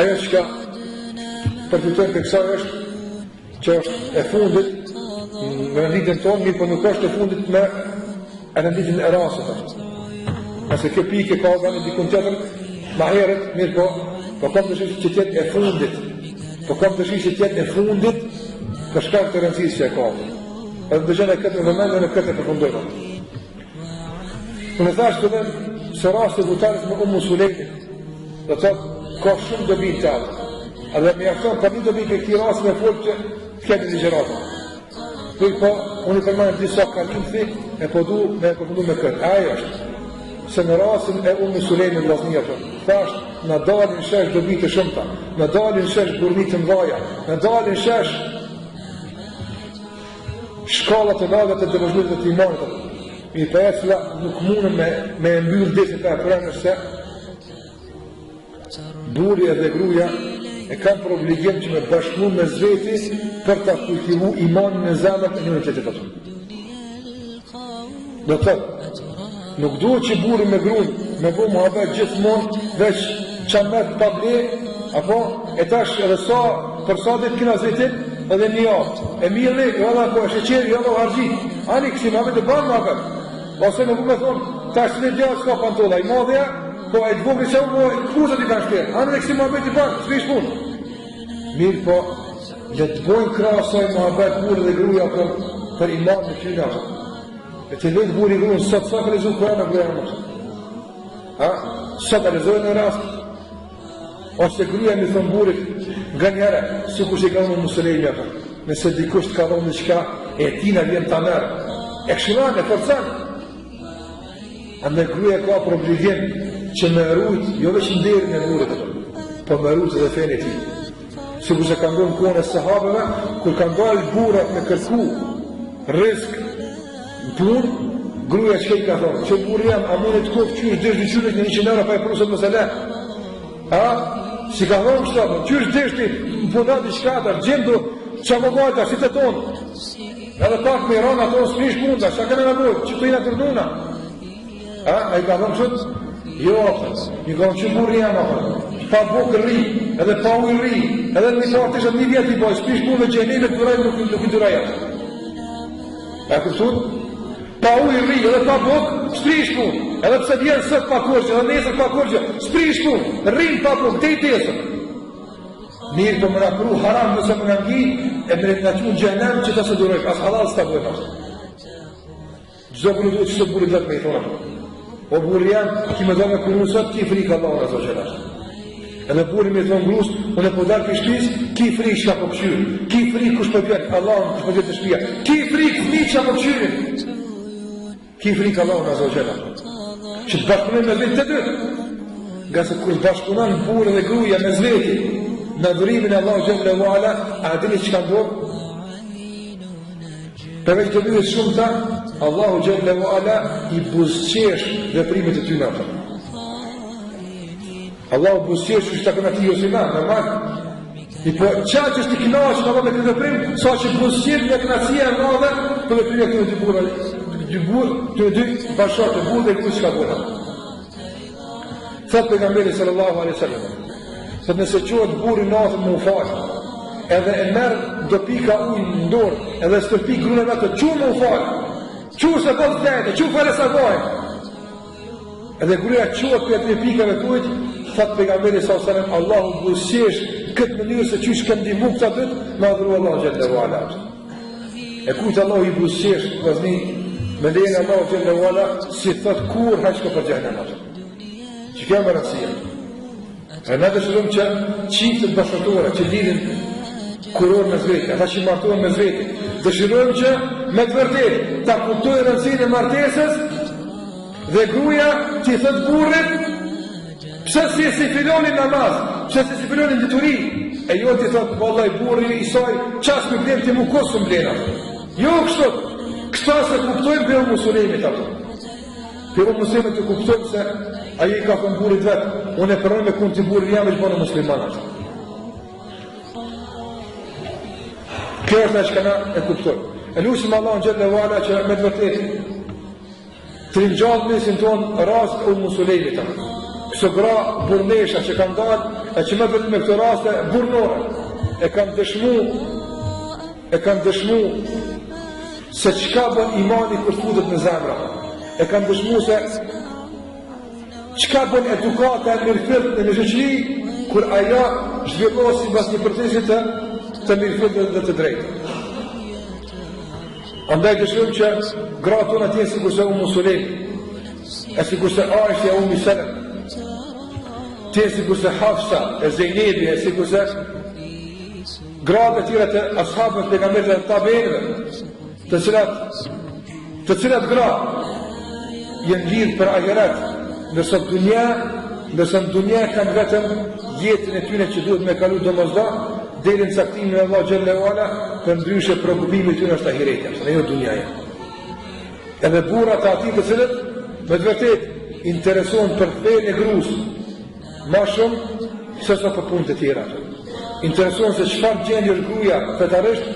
Ajo që ka përfitojnë për kësaj është që është e fundit me renditën tonë, mirë po nuk është e fundit me renditën e rasët është. Nëse kjo pike ka organë dikun tjetër, ma herët, mirë po kam të shishë që tjetë e fundit, po kam të shishë që tjetë e fundit për shkak të rëndësisë që e ka. Edhe të gjene këtë në vëmendë në këtë e përfundojnë. Unë thashtë të dhe se rastë të butarës me Ummu Sulejmin, dhe të ka shumë dobi të atë. Edhe me jashton për një dobi për këti rastë me folë që të këtë një gjeratë. Për po, unë i përmanë disa kalim thik, e po du me e përfundu me këtë. Ajo është, se në rasën e Ummu Sulejmin vlasnija për, thashtë në dalin shesh dobi të shumëta, në dalin shesh burni të mvaja, në dalin shesh shkallat e lagat e dëvëzhlurit të imanit. Mi për e cila nuk mundën me mbyllë desit e premër se buri edhe gruja e kanë për obligim që me bashkëmu me zveti për të kultivu imanin e zemët e njërën qëtët atë. Do të nuk duhet që buri me grunë me bu muhabet gjithmonë veç qamet pable, apo e tash edhe sa për sa dit kina zvetit edhe një aftë. E mirë jalla po e sheqeri, jalla o hargjit. Ani kësi muhabet e banë muhabet. Ose nuk me thonë, tash të një s'ka pantolla, i madhja, po e të vogri që po e këpuzat i kanë shterë. Anë dhe kësi muhabet i banë, s'ka ish punë. Mirë po, le të bojnë krasoj muhabet burë dhe gruja për iman në qyna. E të lejtë burë i grunë, sot sa ka lezu kërë në gruja në mështë. Sot a lezojnë në rast. Ose gruja mi thonë burit, nga njëre, su kush i ka unë musulejnë atë. Nëse dikush të ka dhonë në qka, e tina vjen të merë. E këshilan, e forcan. Andë gruja ka për obligim që me rujt, jo veç nderin e burit atë, po me rujt edhe fejnë e ti. Si kur se ka ndonë kone e sahabeve, kur ka ndalë burat me kërku risk në punë, gruja që i ka thonë, që burë jam, a mund e të kohë qysh dështë në qyrit në 100 euro pa e prusët më se le. Si ka thonë kështë atë, qysh dështë në punat i shkatar, gjendu që më gajta, si të tonë. Edhe pak me Iran ato s'prish punda, që ka në bojë, që të i në tërduna. A i ka thonë qëtë? Jo, i ka thonë që burë jam, pa bukë rri, edhe pa ujë rri, edhe në një partë ishtë një vjetë i bojë, s'prish punë dhe gjenime të duraj nuk i duraj atë. E këpëtun? Pa ujë rri, edhe pa bukë, s'prish punë, edhe pëse vjenë sët pa korqë, edhe nesër pa korqë, s'prish punë, rrinë pa bukë, te i tesër. Mirë për më nakru haram nëse më nëngi, e më nëqmu në gjenem që të se duroj, as halal s'ta bojë ashtë. Gjdo kërë duhet që të burit vetë me i thonë. O burë janë, ki me do me kërru sot, ki frikë Allah në zogjel ashtë. Edhe burë me thonë grusë, unë e po darë për shpis, ki frikë shka po pëshyrë, ki frikë kush për pjerë, Allah në kush për pjerë të shpia, ki frikë fmi që po pëshyrin, ki frikë Allah në zogjel ashtë. Që të bashkëpunin me vetë të dytë, nga se kur bashkëpunan burë dhe gruja me zveti, në dhurimin e Allah Gjellë e Vala, a dini që ka ndodhë? Përveç të lyhet shumë ta, Allahu Gjellë e Vala i buzqesh dhe primit e ty në atër. Allahu buzqesh që shtë të këna ti josina, normal. I po qatë që shtë i kina që në dhe me këtë prim, sa që buzqesh dhe kënacia e madhe, për dhe primit e dy burë, të dy bashkë të burë dhe kujtë që ka burë. Thëtë pejgamberi sallallahu alaihi sallam, se nëse qohet buri natën më u falë, edhe e merë do pika ujë në ndorë, edhe stërpi grune me të, që më u falë, që se po të dhejtë, që fale sa gojë. Edhe gruja qohet për e të pikave të ujtë, thëtë pejgamberi sallallahu Allahu busqesh këtë mënyrë se që shkë ndimu këta dhëtë, ma dhuru Allah gjellë u ala. E kujtë Allahu i busqesh, vëzni, me lejnë Allah gjellë u ala, si thëtë kur haqë për gjahën e natë. Që kja më rëndësia. E në dëshërëm që qitët bashkëtore që lidin kuror me zveti, ata që martohen me zveti, dëshërëm që me të vërtet ta kuptoj rëndësinë e martesës dhe gruja që i thëtë burrit pse si filonin namaz, pse si filonin dituri, e jo të i thëtë vallaj burri i saj qas me blenë të mu kosë mblena. Jo kështot, kështa se kuptojnë për musulimit ato. Për musulimit të kuptojnë se aji ka thënë burit vetë, unë e përrojnë me kunë të burit jam e që bënë muslimanat. Kjo është e që kana e kuptojnë. E lusim Allah në gjellë e vala që me të vërtet të rinjallë mesin tonë rast u musulimit. Kësë gra burnesha që kanë dalë e që më vetëm me këto raste burnore e kanë dëshmu se çka bën imani kur futet në zemra. E kanë dëshmu se çka bën edukata e mirëfillt në shoqëri kur ajo zhvillohet sipas një procesi të mirëfillt dhe të drejtë. Andaj dëshirojmë që gratë tona të jenë sikurse Ummu Sulejm, e sikurse Aisha e Ummi Salem, të jenë sikurse Hafsa e Zejnebi, e sikurse gratë e tjera të ashabëve të pejgamberit dhe tabeinëve, të cilat gratë jenë lidhë për ahiret, ndërsa në dunja kanë vetëm jetën e tyre që duhet me kalu domosdoshmë deri në caktimin e Allah xhallahu ala, për ndryshe shqetësimi i tyre është ahireti, apo jo dunjaja. Edhe burrat të atij të cilët me të vërtetë interesohen për fenë e gruas më shumë se sa për punët e tjera. Interesohen se çfarë gjendje është gruaja fetarisht,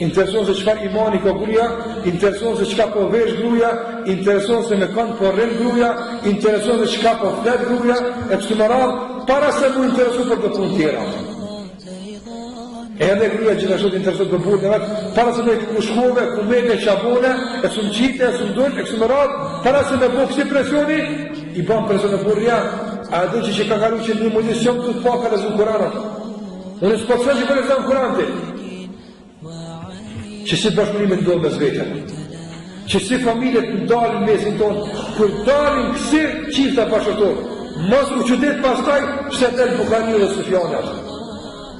interesohen se çfarë imani ka gruaja, interesohen se çka po vesh gruaja, interesohen se me kënd po rrin gruaja, interesohen se çka po flet gruaja, e kështu me radhë, para se mu interesohen për të punë tjera. Edhe gruaja gjithashtu interesohet për burrin e vet, para se me ku shkove, ku me çabone, e sum qite, e sum dul, e kështu me radhë, para se me bëj presioni, i bën presion në burrja, a do që ka kaluar që në mundësion të paka në Kur'an. Unë s'po të që për e zëmë kurante që si bashkëpunimi të ndodhë me zvete, që si familjet të dalin mesin tonë, kur dalin kësir qifta bashkëtor, mos u qytet pastaj pse del Bukhariu dhe Sufjani atë.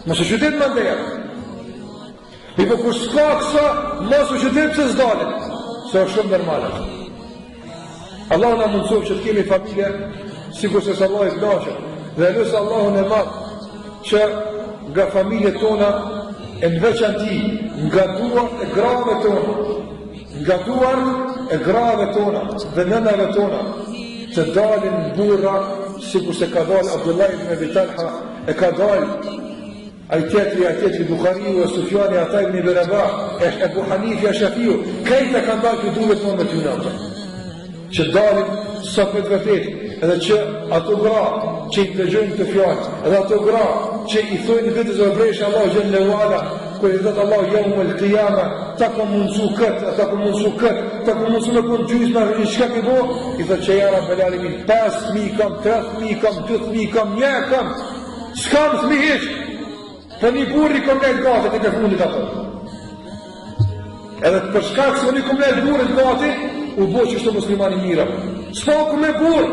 Mos u qytet më ndeja. Mi po kur s'ka kësa, mos u qytet pse s'dalin. Se është shumë normale. Allah na mundësof që të kemi familje, sikur se Allah i knaqe, dhe lusë Allahun e madh që nga familjet tona e në veçanti nga duart e grave tona dhe nënave tona të dalin burra sikur se ka dal Abdullah ibn Abi Talha, e ka dal ai tjetri Bukhariu e Sufjani, ata ibn Rabah, Ebu Hanifja, Shafiu, këta kanë dalë që duhet më me ty natë që dalin sa për të vërtet, edhe që ato gra që i dëgjojnë të fjallë, edhe ato gra që i thojnë vetës e vrejshë Allah xhallahu ala, kër i dhëtë Allah jaumë el qiyama, ta ka mundësu këtë, ta ka mundësu me konë gjysma, i shka ki bo, i thëtë që jara për lalimin, 5.000 kam, 3.000 kam, 2.000 kam, 1 kam, s'kam s'mi hiq, për një burri kom lejtë gati të ke fundit ato. Edhe për shkak se një kom lejtë burrit gati, u bo që shtë muslimani mira. S'po ku me burë,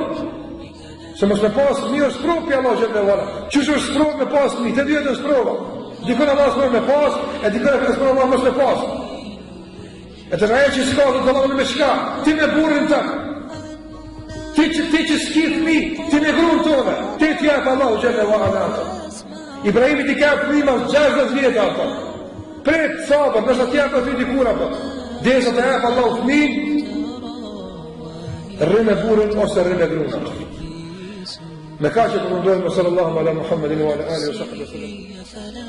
se mos me pas mirë shpropi Allah xhallahu ala. Qysh është sprov me pas mirë, të dyja të sprova. Dikon Allah s'mor me pas, e dikon e sprov Allah mos me pas. E të rajë që s'ka dhe të Allah me shka, ti me burrin të. Ti që s'ki fëmi, ti me grunë tonë, ti t'japë Allah xhallahu ala ata. Ibrahimi t'i ka fëmi ma 60 vjetë ata. Pret sabër, nështë t'japë të dikura për. Desa të japë Allah fëmi, rrën e burën ose rrën e grunë. Me ka që të mundojmë sallallahu ala Muhammedin wa ala alihi wa sahbihi wa sallam.